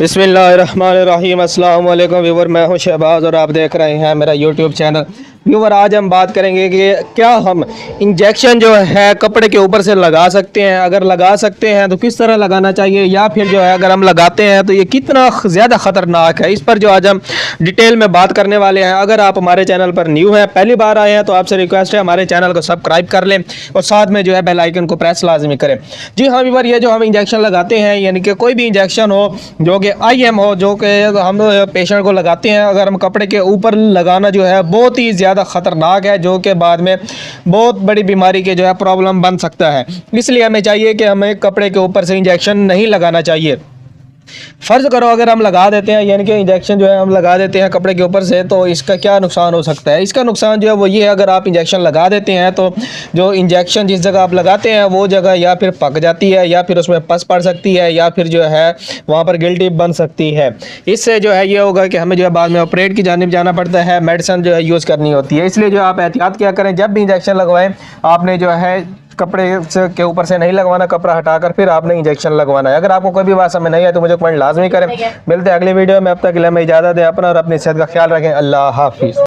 बिस्मिल्लाहिर्रहमानिर्रहीम। अस्सलाम वालेकुम व्यूवर, मैं हूं शहबाज और आप देख रहे हैं मेरा यूट्यूब चैनल। व्यूवर, आज हम बात करेंगे कि क्या हम इंजेक्शन जो है कपड़े के ऊपर से लगा सकते हैं। अगर लगा सकते हैं तो किस तरह लगाना चाहिए, या फिर जो है अगर हम लगाते हैं तो ये कितना ज़्यादा ख़तरनाक है। इस पर जो आज हम डिटेल में बात करने वाले हैं। अगर आप हमारे चैनल पर न्यू हैं, पहली बार आए हैं, तो आपसे रिक्वेस्ट है हमारे चैनल को सब्सक्राइब कर लें और साथ में जो है बेल आइकन को प्रेस लाजमी करें। जी हाँ व्यूवर, ये जो हम इंजेक्शन लगाते हैं, यानी कि कोई भी इंजेक्शन हो जो कि IM हो, जो कि हम पेशेंट को लगाते हैं, अगर हम कपड़े के ऊपर लगाना जो है बहुत ही ज़्यादा ख़तरनाक है, जो कि बाद में बहुत बड़ी बीमारी के जो है प्रॉब्लम बन सकता है। इसलिए हमें चाहिए कि हमें कपड़े के ऊपर से इंजेक्शन नहीं लगाना चाहिए। फ़र्ज़ करो अगर हम लगा देते हैं, यानी कि इंजेक्शन जो है हम लगा देते हैं कपड़े के ऊपर से, तो इसका क्या नुकसान हो सकता है। इसका नुकसान जो है वो ये है, अगर आप इंजेक्शन लगा देते हैं तो जो इंजेक्शन जिस जगह आप लगाते हैं वो जगह या फिर पक जाती है, या फिर उसमें पस पड़ सकती है, या फिर जो है वहाँ पर गिल्टी बन सकती है। इससे जो है ये होगा कि हमें जो है बाद में ऑपरेट की जानिब जाना पड़ता है, मेडिसिन जो है यूज़ करनी होती है। इसलिए जो आप एहतियात क्या करें, जब भी इंजेक्शन लगवाएं आपने जो है कपड़े के ऊपर से नहीं लगवाना, कपड़ा हटाकर फिर आपने इंजेक्शन लगवाना है। अगर आपको कोई भी बात समझ नहीं है तो मुझे कमेंट लाजमी करें। मिलते हैं अगली वीडियो में, अब तक के लिए हमें इजाज़त दें। अपना और अपनी सेहत का ख्याल रखें। अल्लाह हाफिज़।